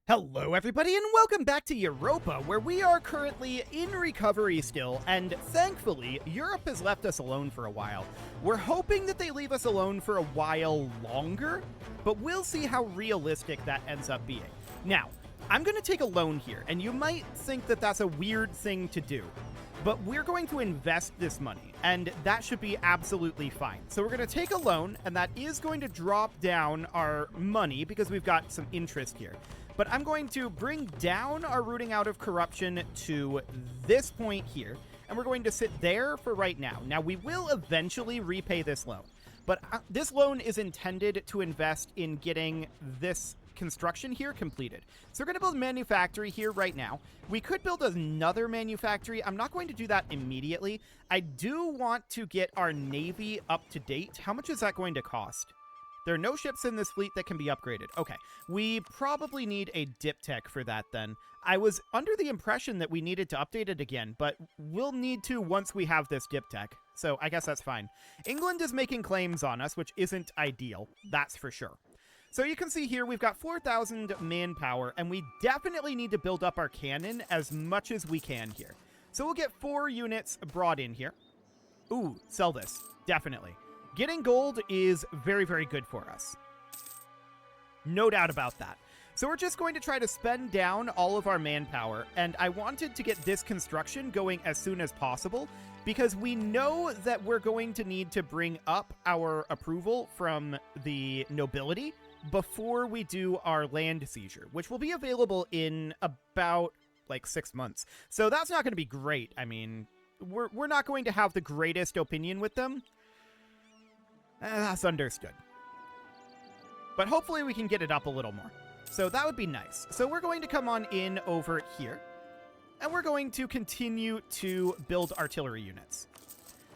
Hello everybody and welcome back to Europa, where we are currently in recovery still, and thankfully, Europe has left us alone for a while. We're hoping that they leave us alone for a while longer, but we'll see how realistic that ends up being. Now, I'm going to take a loan here, and you might think that that's a weird thing to do, but we're going to invest this money, and that should be absolutely fine. So we're going to take a loan, and that is going to drop down our money because we've got some interest here. But I'm going to bring down our rooting out of corruption to this point here, and we're going to sit there for right now. Now, we will eventually repay this loan, but this loan is intended to invest in getting this construction here completed. So we're going to build a manufactory here right now. We could build another manufactory. I'm not going to do that immediately. I do want to get our navy up to date. How much is that going to cost? There are no ships in this fleet that can be upgraded. Okay, we probably need a diptech for that then. I was under the impression that we needed to update it again, but we'll need to once we have this diptech. So I guess that's fine. England is making claims on us, which isn't ideal, that's for sure. So you can see here we've got 4,000 manpower, and we definitely need to build up our cannon as much as we can here. So we'll get 4 units brought in here. Ooh, sell this, definitely. Getting gold is very, very good for us. No doubt about that. So we're just going to try to spend down all of our manpower, and I wanted to get this construction going as soon as possible because we know that we're going to need to bring up our approval from the nobility before we do our land seizure, which will be available in about like 6 months. So that's not going to be great. I mean, we're not going to have the greatest opinion with them. That's understood. But hopefully we can get it up a little more. So that would be nice. So we're going to come on in over here, and we're going to continue to build artillery units.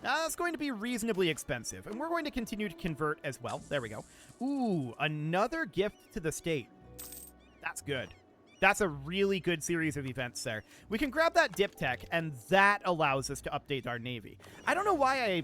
Now that's going to be reasonably expensive, and we're going to continue to convert as well. There we go. Ooh, another gift to the state. That's good. That's a really good series of events there. We can grab that diptech, and that allows us to update our navy. I don't know why I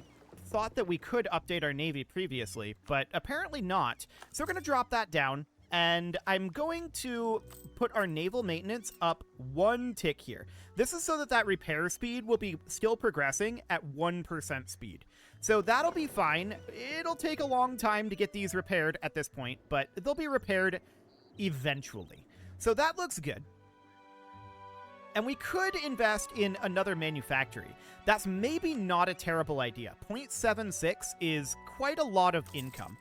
thought that we could update our navy previously, but apparently not. So we're going to drop that down, and I'm going to put our naval maintenance up 1 tick here. This is so that that repair speed will be still progressing at 1% speed. So that'll be fine. It'll take a long time to get these repaired at this point, but they'll be repaired eventually. So that looks good. And we could invest in another manufactory. That's maybe not a terrible idea. 0.76 is quite a lot of income.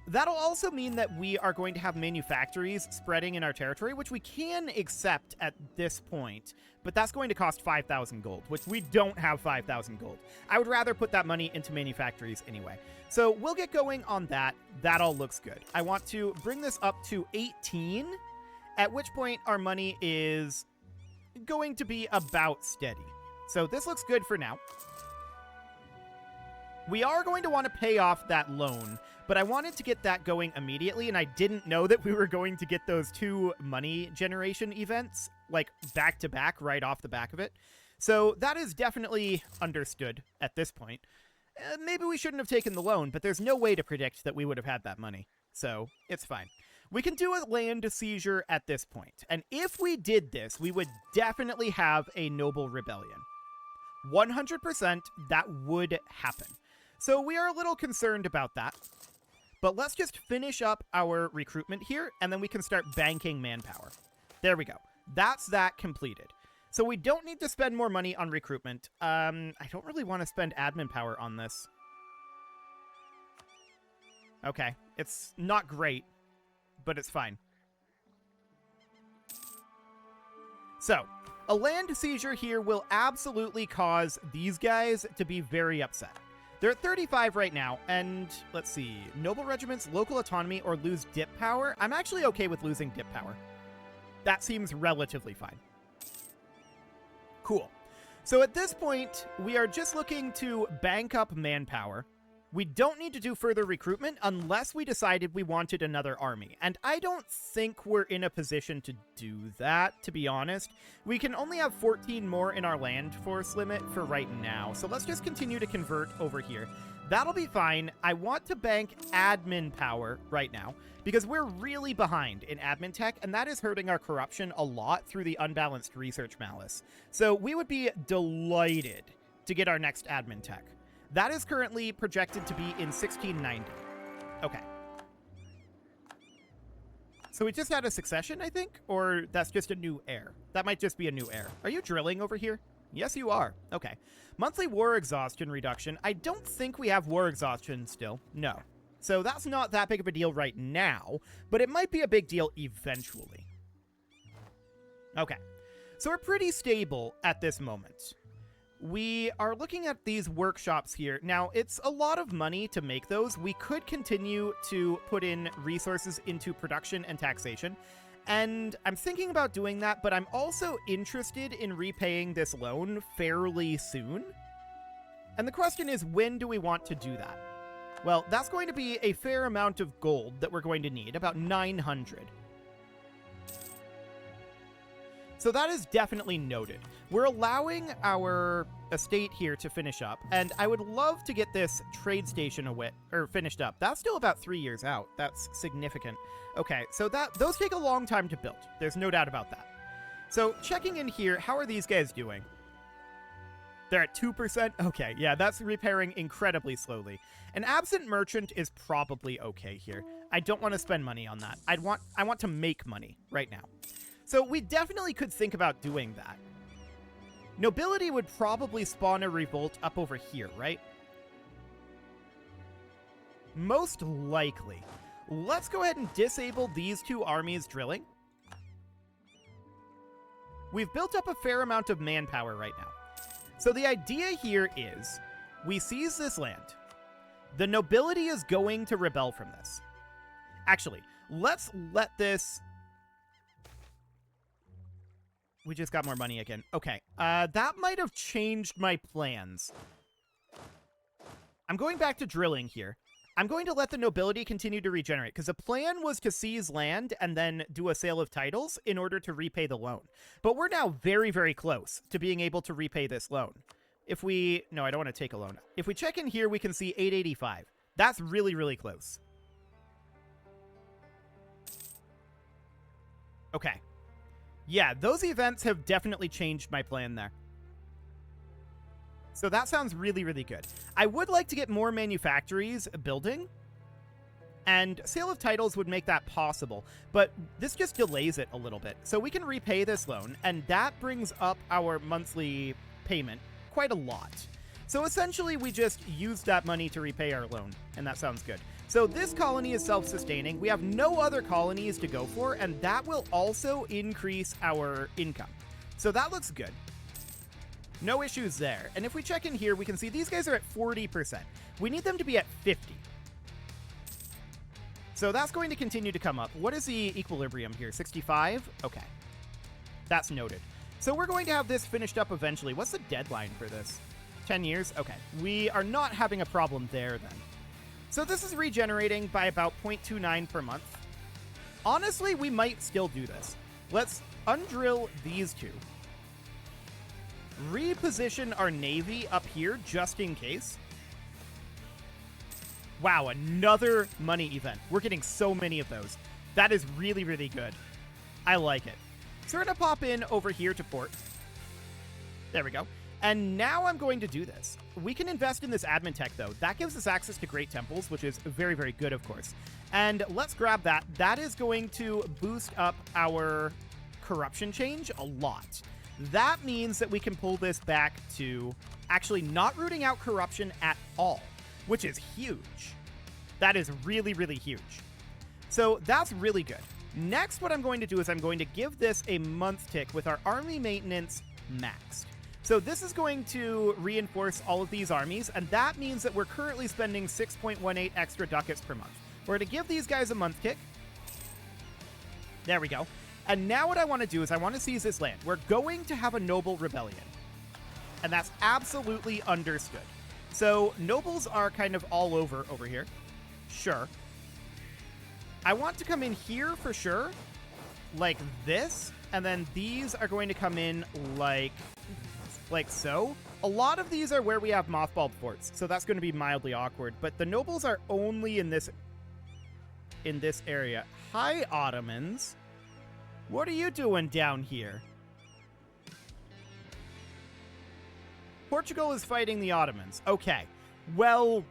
That'll also mean that we are going to have manufactories spreading in our territory, which we can accept at this point, but that's going to cost 5,000 gold, which we don't have 5,000 gold. I would rather put that money into manufactories anyway. So we'll get going on that. That all looks good. I want to bring this up to 18, at which point our money is going to be about steady. So this looks good for now. We are going to want to pay off that loan, but I wanted to get that going immediately, and I didn't know that we were going to get those 2 money generation events, like, back-to-back right off the back of it. So that is definitely understood at this point. Maybe we shouldn't have taken the loan, but there's no way to predict that we would have had that money. So it's fine. We can do a land seizure at this point, and if we did this, we would definitely have a noble rebellion. 100% that would happen. So we are a little concerned about that, but let's just finish up our recruitment here, and then we can start banking manpower. There we go. That's that completed. So we don't need to spend more money on recruitment. I don't really want to spend admin power on this. Okay, it's not great, but it's fine. So, a land seizure here will absolutely cause these guys to be very upset. They're at 35 right now, and let's see, noble regiments, local autonomy, or lose dip power. I'm actually okay with losing dip power. That seems relatively fine. Cool. So at this point, we are just looking to bank up manpower. We don't need to do further recruitment unless we decided we wanted another army. And I don't think we're in a position to do that, to be honest. We can only have 14 more in our land force limit for right now. So let's just continue to convert over here. That'll be fine. I want to bank admin power right now because we're really behind in admin tech, and that is hurting our corruption a lot through the unbalanced research malice. So we would be delighted to get our next admin tech. That is currently projected to be in 1690. Okay. So we just had a succession, I think? Or that's just a new heir? That might just be a new heir. Are you drilling over here? Yes, you are. Okay. Monthly war exhaustion reduction. I don't think we have war exhaustion still. No. So that's not that big of a deal right now, but it might be a big deal eventually. Okay. So we're pretty stable at this moment. We are looking at these workshops here. Now, it's a lot of money to make those. We could continue to put in resources into production and taxation, and I'm thinking about doing that, but I'm also interested in repaying this loan fairly soon. And the question is, when do we want to do that? Well, that's going to be a fair amount of gold that we're going to need, about 900. So that is definitely noted. We're allowing our estate here to finish up, and I would love to get this trade station finished up. That's still about 3 years out. That's significant. Okay, so those take a long time to build. There's no doubt about that. So checking in here, how are these guys doing? They're at 2%? Okay, yeah, that's repairing incredibly slowly. An absent merchant is probably okay here. I don't want to spend money on that. I want to make money right now. So we definitely could think about doing that. Nobility would probably spawn a revolt up over here, right? Most likely. Let's go ahead and disable these two armies drilling. We've built up a fair amount of manpower right now. So the idea here is we seize this land. The nobility is going to rebel from this. Actually, let's let this... We just got more money again. Okay, that might have changed my plans. I'm going back to drilling here. I'm going to let the nobility continue to regenerate, because the plan was to seize land and then do a sale of titles in order to repay the loan. But we're now very, very close to being able to repay this loan. If we... No, I don't want to take a loan. If we check in here, we can see 885. That's really, really close. Okay. Yeah, those events have definitely changed my plan there. So that sounds really, really good. I would like to get more manufactories building, and sale of titles would make that possible, but this just delays it a little bit. So we can repay this loan, and that brings up our monthly payment quite a lot. So essentially, we just use that money to repay our loan, and that sounds good. So this colony is self-sustaining. We have no other colonies to go for, and that will also increase our income. So that looks good. No issues there. And if we check in here, we can see these guys are at 40%. We need them to be at 50. So that's going to continue to come up. What is the equilibrium here? 65? Okay. That's noted. So we're going to have this finished up eventually. What's the deadline for this? 10 years? Okay. We are not having a problem there then. So this is regenerating by about 0.29 per month. Honestly, we might still do this. Let's undrill these two. Reposition our navy up here just in case. Wow, another money event. We're getting so many of those. That is really, really good. I like it. So we're going to pop in over here to port. There we go. And now I'm going to do this. We can invest in this admin tech, though. That gives us access to great temples, which is very, very good, of course. And let's grab that. That is going to boost up our corruption change a lot. That means that we can pull this back to actually not rooting out corruption at all, which is huge. That is really, really huge. So that's really good. Next, what I'm going to do is I'm going to give this a month tick with our army maintenance maxed. So this is going to reinforce all of these armies, and that means that we're currently spending 6.18 extra ducats per month. We're going to give these guys a month tick. There we go. And now what I want to do is I want to seize this land. We're going to have a noble rebellion. And that's absolutely understood. So nobles are kind of all over here. Sure. I want to come in here for sure. Like this. And then these are going to come in like so. A lot of these are where we have mothballed forts, so that's going to be mildly awkward. But the nobles are only in this area. Hi, Ottomans. What are you doing down here? Portugal is fighting the Ottomans. Okay. Well,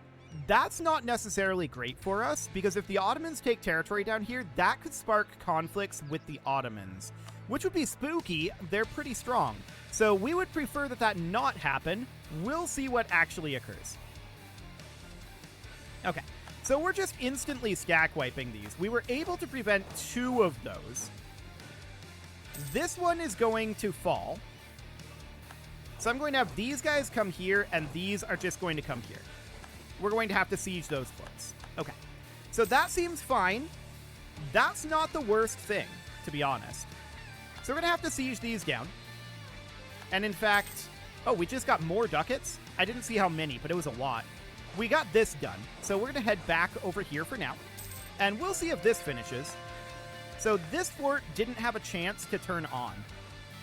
that's not necessarily great for us, because if the Ottomans take territory down here, that could spark conflicts with the Ottomans, which would be spooky. They're pretty strong. So we would prefer that that not happen. We'll see what actually occurs. Okay. So we're just instantly stack wiping these. We were able to prevent 2 of those. This one is going to fall. So I'm going to have these guys come here, and these are just going to come here. We're going to have to siege those forts. Okay. So that seems fine. That's not the worst thing, to be honest. So we're going to have to siege these down. And in fact... Oh, we just got more ducats? I didn't see how many, but it was a lot. We got this done. So we're going to head back over here for now. And we'll see if this finishes. So this fort didn't have a chance to turn on.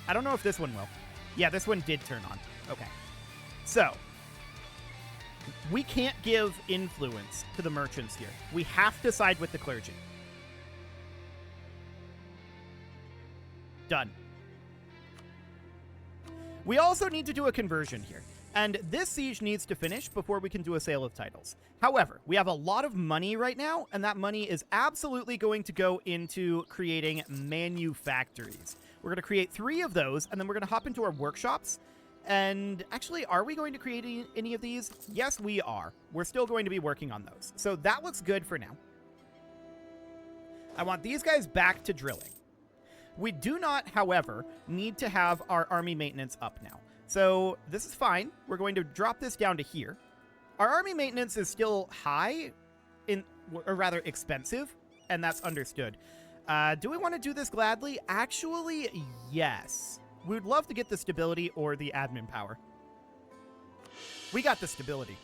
I don't know if this one will. Yeah, this one did turn on. Okay. So, we can't give influence to the merchants here. We have to side with the clergy. Done. We also need to do a conversion here. And this siege needs to finish before we can do a sale of titles. However, we have a lot of money right now, and that money is absolutely going to go into creating manufactories. We're going to create 3 of those, and then we're going to hop into our workshops. And actually, are we going to create any of these? Yes, we are. We're still going to be working on those. So that looks good for now. I want these guys back to drilling. We do not, however, need to have our army maintenance up now. So this is fine. We're going to drop this down to here. Our army maintenance is still high, or rather expensive, and that's understood. Do we want to do this gladly? Actually, yes. We would love to get the stability or the admin power. We got the stability.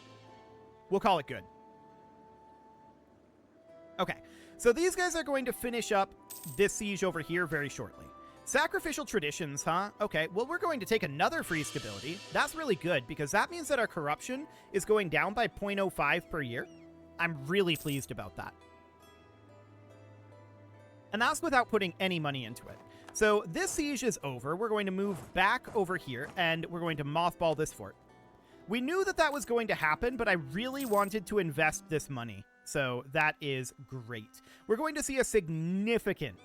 We'll call it good. Okay, so these guys are going to finish up this siege over here very shortly. Sacrificial traditions, huh? Okay, well, we're going to take another free stability. That's really good, because that means that our corruption is going down by 0.05 per year. I'm really pleased about that. And that's without putting any money into it. So this siege is over. We're going to move back over here, and we're going to mothball this fort. We knew that that was going to happen, but I really wanted to invest this money. So that is great. We're going to see a significant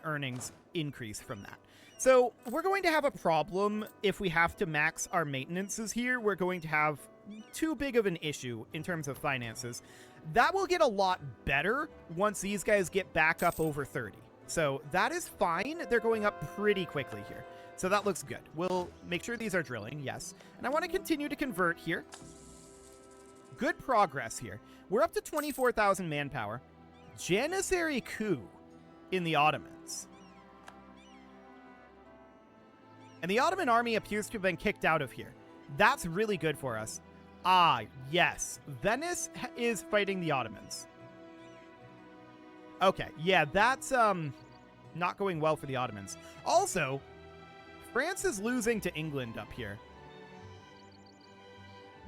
earnings increase from that. So we're going to have a problem if we have to max our maintenances here. We're going to have too big of an issue in terms of finances. That will get a lot better once these guys get back up over 30. So that is fine. They're going up pretty quickly here. So that looks good. We'll make sure these are drilling, yes. And I want to continue to convert here. Good progress here. We're up to 24,000 manpower. Janissary coup in the Ottomans. And the Ottoman army appears to have been kicked out of here. That's really good for us. Ah, yes. Venice is fighting the Ottomans. Okay, yeah, that's not going well for the Ottomans. Also, France is losing to England up here.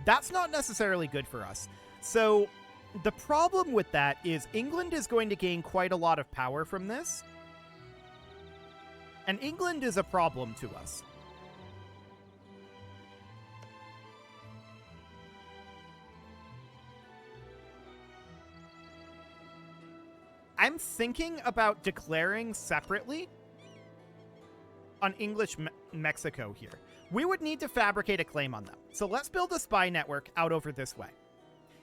That's not necessarily good for us. So the problem with that is England is going to gain quite a lot of power from this. And England is a problem to us. I'm thinking about declaring separately on English Mexico here. We would need to fabricate a claim on them. So let's build a spy network out over this way.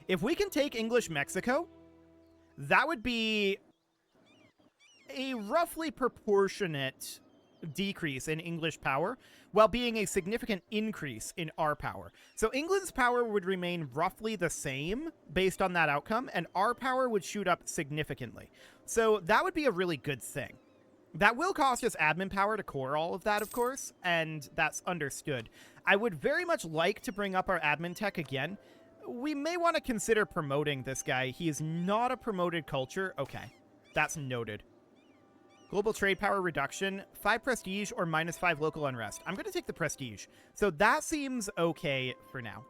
If we can take English Mexico, that would be a roughly proportionate decrease in English power while being a significant increase in our power. So England's power would remain roughly the same based on that outcome, and our power would shoot up significantly. So that would be a really good thing. That will cost us admin power to core all of that, of course, and that's understood. I would very much like to bring up our admin tech again. We may want to consider promoting this guy. He is not a promoted culture. Okay, that's noted. Global trade power reduction, 5 prestige or -5 local unrest. I'm going to take the prestige. So that seems okay for now.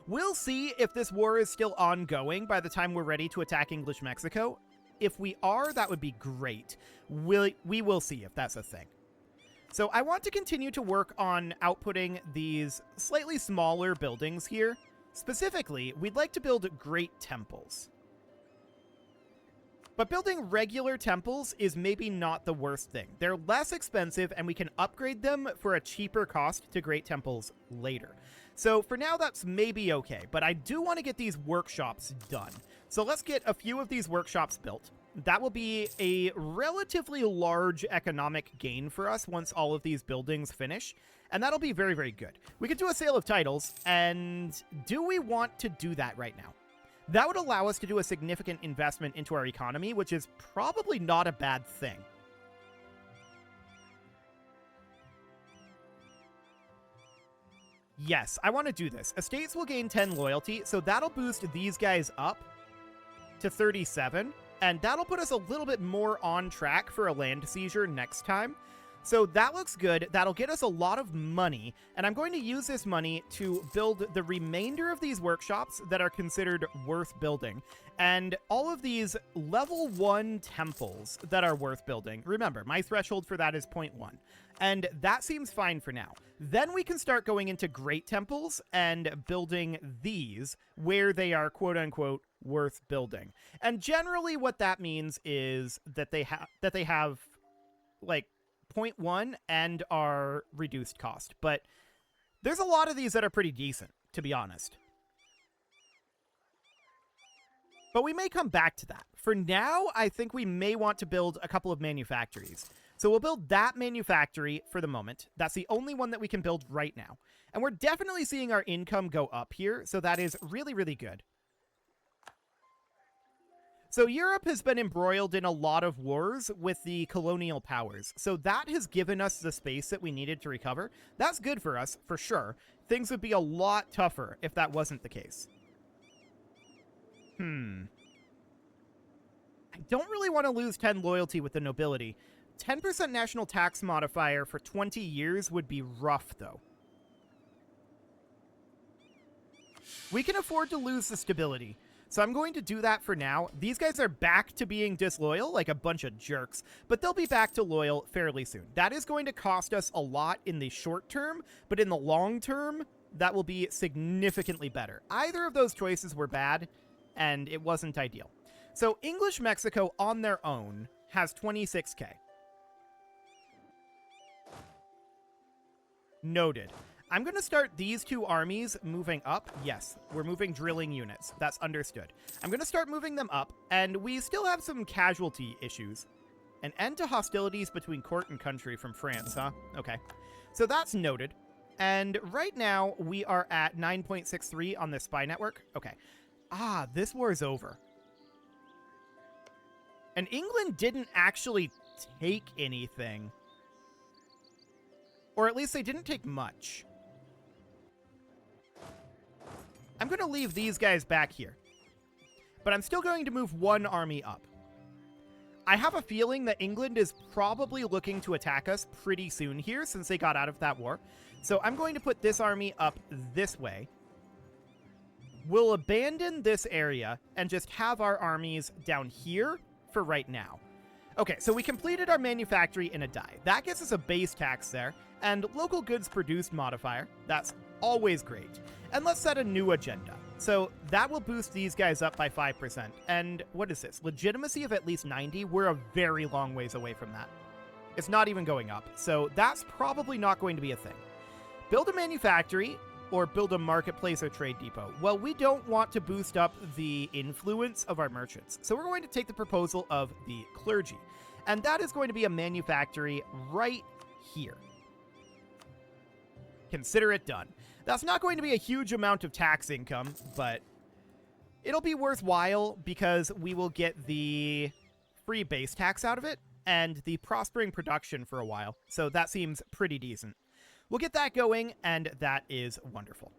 We'll see if this war is still ongoing by the time we're ready to attack English Mexico. If we are, that would be great. We will see if that's a thing. So I want to continue to work on outputting these slightly smaller buildings here. Specifically, we'd like to build great temples. But building regular temples is maybe not the worst thing. They're less expensive, and we can upgrade them for a cheaper cost to great temples later. So for now, that's maybe okay, but I do want to get these workshops done. So let's get a few of these workshops built. That will be a relatively large economic gain for us once all of these buildings finish, and that'll be very, very good. We could do a sale of titles, and do we want to do that right now? That would allow us to do a significant investment into our economy, which is probably not a bad thing. Yes, I want to do this. Estates will gain 10 loyalty, so that'll boost these guys up to 37, and that'll put us a little bit more on track for a land seizure next time. So that looks good. That'll get us a lot of money, and I'm going to use this money to build the remainder of these workshops that are considered worth building. And all of these level 1 temples that are worth building. Remember, my threshold for that is 0.1. And that seems fine for now. Then we can start going into great temples and building these where they are quote-unquote worth building. And generally what that means is that they have like 0.1 and are reduced cost. But there's a lot of these that are pretty decent, to be honest. But we may come back to that. For now, I think we may want to build a couple of manufactories. So we'll build that manufactory for the moment. That's the only one that we can build right now. And we're definitely seeing our income go up here, so that is really, really good. So Europe has been embroiled in a lot of wars with the colonial powers. So that has given us the space that we needed to recover. That's good for us, for sure. Things would be a lot tougher if that wasn't the case. I don't really want to lose 10 loyalty with the nobility. 10% national tax modifier for 20 years would be rough, though. We can afford to lose the stability. So I'm going to do that for now. These guys are back to being disloyal, like a bunch of jerks, but they'll be back to loyal fairly soon. That is going to cost us a lot in the short term, but in the long term, that will be significantly better. Either of those choices were bad, and it wasn't ideal. So English Mexico on their own has 26k. Noted. I'm going to start these two armies moving up. Yes, we're moving drilling units. That's understood. I'm going to start moving them up, and we still have some casualty issues. An end to hostilities between court and country from France, huh? Okay. So that's noted. And right now, we are at 9.63 on this spy network. Okay. Ah, this war is over. And England didn't actually take anything. Or at least they didn't take much. I'm going to leave these guys back here. But I'm still going to move one army up. I have a feeling that England is probably looking to attack us pretty soon here since they got out of that war. So I'm going to put this army up this way. We'll abandon this area and just have our armies down here for right now. Okay, so we completed our manufactory in a die. That gets us a base tax there, and local goods produced modifier. That's always great. And let's set a new agenda. So that will boost these guys up by 5%. And what is this? Legitimacy of at least 90? We're a very long ways away from that. It's not even going up. So that's probably not going to be a thing. Build a manufactory or build a marketplace or trade depot. Well, we don't want to boost up the influence of our merchants. So we're going to take the proposal of the clergy. And that is going to be a manufactory right here. Consider it done. That's not going to be a huge amount of tax income, but it'll be worthwhile because we will get the free base tax out of it and the prospering production for a while. So that seems pretty decent. We'll get that going, and that is wonderful.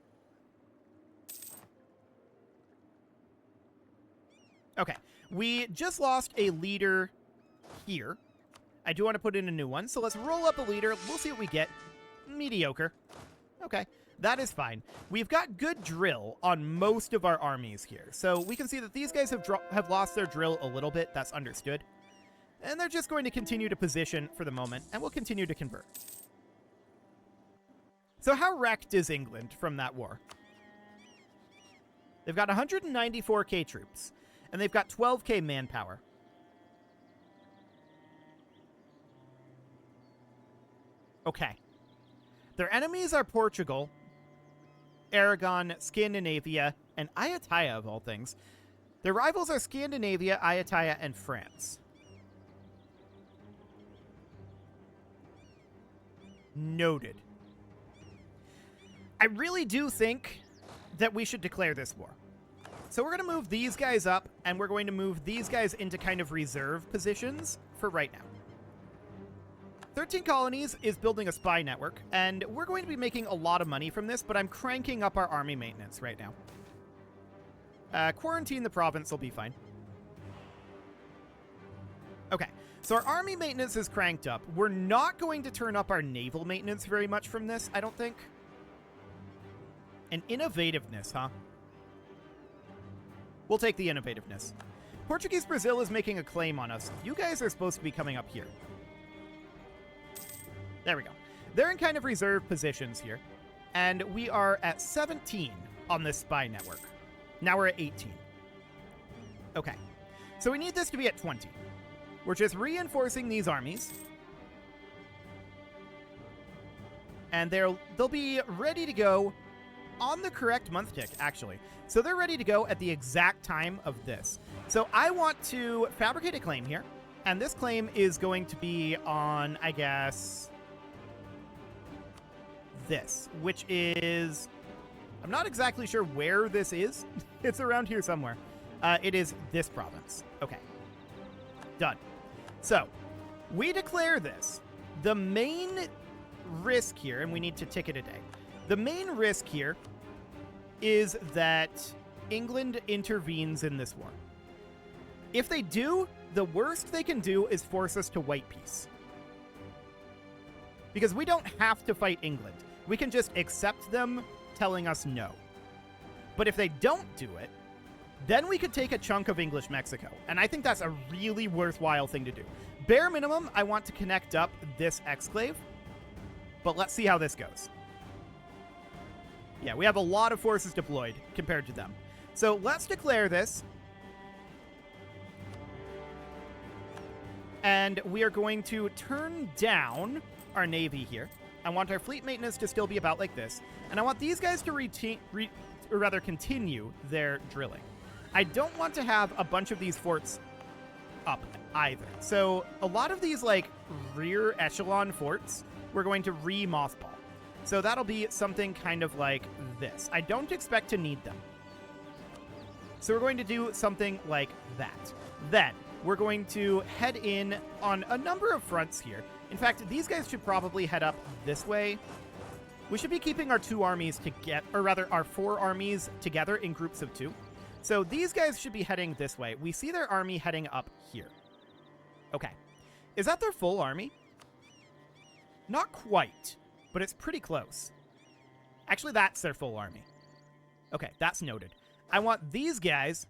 Okay, we just lost a leader here. I do want to put in a new one, so let's roll up a leader. We'll see what we get. Mediocre. Okay, that is fine. We've got good drill on most of our armies here, so we can see that these guys have lost their drill a little bit. That's understood. And they're just going to continue to position for the moment, and we'll continue to convert. So how wrecked is England from that war? They've got 194k troops, and they've got 12k manpower. Okay. Their enemies are Portugal, Aragon, Scandinavia, and Ayutthaya, of all things. Their rivals are Scandinavia, Ayutthaya, and France. Noted. I really do think that we should declare this war. So we're going to move these guys up, and we're going to move these guys into kind of reserve positions for right now. 13 Colonies is building a spy network, and we're going to be making a lot of money from this, but I'm cranking up our army maintenance right now. Quarantine the province will be fine. Okay, so our army maintenance is cranked up. We're not going to turn up our naval maintenance very much from this, I don't think. And innovativeness, huh? We'll take the innovativeness. Portuguese Brazil is making a claim on us. You guys are supposed to be coming up here. There we go. They're in kind of reserve positions here. And we are at 17 on this spy network. Now we're at 18. Okay. So we need this to be at 20. We're just reinforcing these armies. And they'll be ready to go on the correct month tick, actually. So they're ready to go at the exact time of this. So I want to fabricate a claim here. And this claim is going to be on, I guess, this, which is, I'm not exactly sure where this is. It's around here somewhere. It is this province. Okay. Done. So we declare this. The main risk here, and we need to ticket a day. The main risk here is that England intervenes in this war. If they do, the worst they can do is force us to white peace. Because we don't have to fight England. We can just accept them telling us no. But if they don't do it, then we could take a chunk of English Mexico. And I think that's a really worthwhile thing to do. Bare minimum, I want to connect up this exclave. But let's see how this goes. Yeah, we have a lot of forces deployed compared to them. So let's declare this. And we are going to turn down our navy here. I want our fleet maintenance to still be about like this. And I want these guys to continue their drilling. I don't want to have a bunch of these forts up either. So a lot of these like rear echelon forts, we're going to re-mothball. So that'll be something kind of like this. I don't expect to need them. So we're going to do something like that. Then we're going to head in on a number of fronts here. In fact, these guys should probably head up this way. We should be keeping our two armies together, or rather our four armies together in groups of two. So these guys should be heading this way. We see their army heading up here. Okay. Is that their full army? Not quite, but it's pretty close. Actually, that's their full army. Okay, that's noted. I want these guys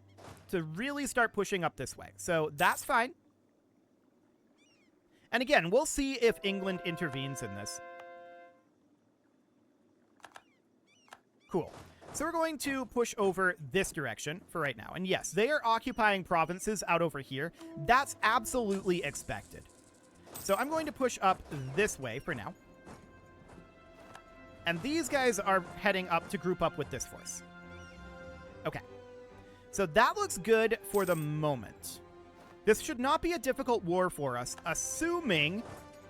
to really start pushing up this way. So that's fine. And again, we'll see if England intervenes in this. Cool. So we're going to push over this direction for right now. And yes, they are occupying provinces out over here. That's absolutely expected. So I'm going to push up this way for now. And these guys are heading up to group up with this force. Okay. So that looks good for the moment. This should not be a difficult war for us, assuming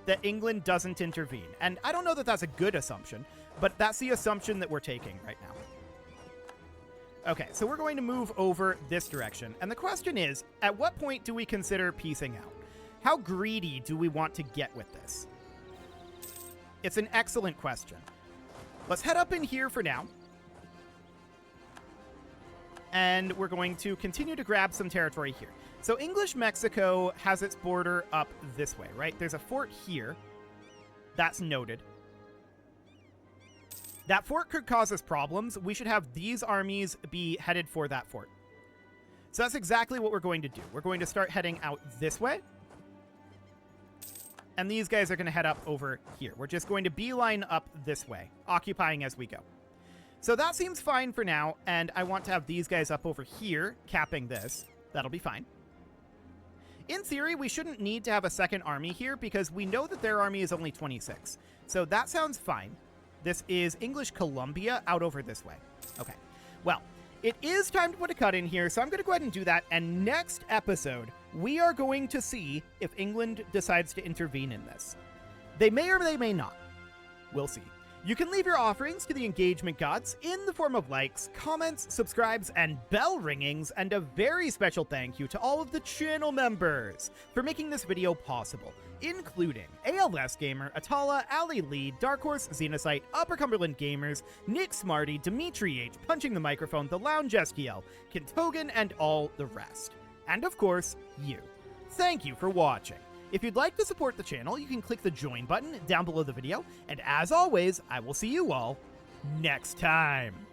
that England doesn't intervene. And I don't know that that's a good assumption, but that's the assumption that we're taking right now. Okay, so we're going to move over this direction. And the question is, at what point do we consider piecing out? How greedy do we want to get with this? It's an excellent question. Let's head up in here for now. And we're going to continue to grab some territory here. So English Mexico has its border up this way, right? There's a fort here. That's noted. That fort could cause us problems. We should have these armies be headed for that fort. So that's exactly what we're going to do. We're going to start heading out this way. And these guys are going to head up over here. We're just going to beeline up this way, occupying as we go. So that seems fine for now, and I want to have these guys up over here, capping this. That'll be fine. In theory, we shouldn't need to have a second army here, because we know that their army is only 26. So that sounds fine. This is English Columbia out over this way. Okay. Well, it is time to put a cut in here, so I'm going to go ahead and do that, and next episode, we are going to see if England decides to intervene in this. They may or they may not. We'll see. You can leave your offerings to the engagement gods in the form of likes, comments, subscribes, and bell ringings, and a very special thank you to all of the channel members for making this video possible, including ALS Gamer, Atala, Ali Lee, Dark Horse, Xenocyte, Upper Cumberland Gamers, Nick Smarty, Dimitri H, Punching the Microphone, The Lounge STL, Kintogan, and all the rest. And of course, you. Thank you for watching. If you'd like to support the channel, you can click the join button down below the video, and as always, I will see you all next time.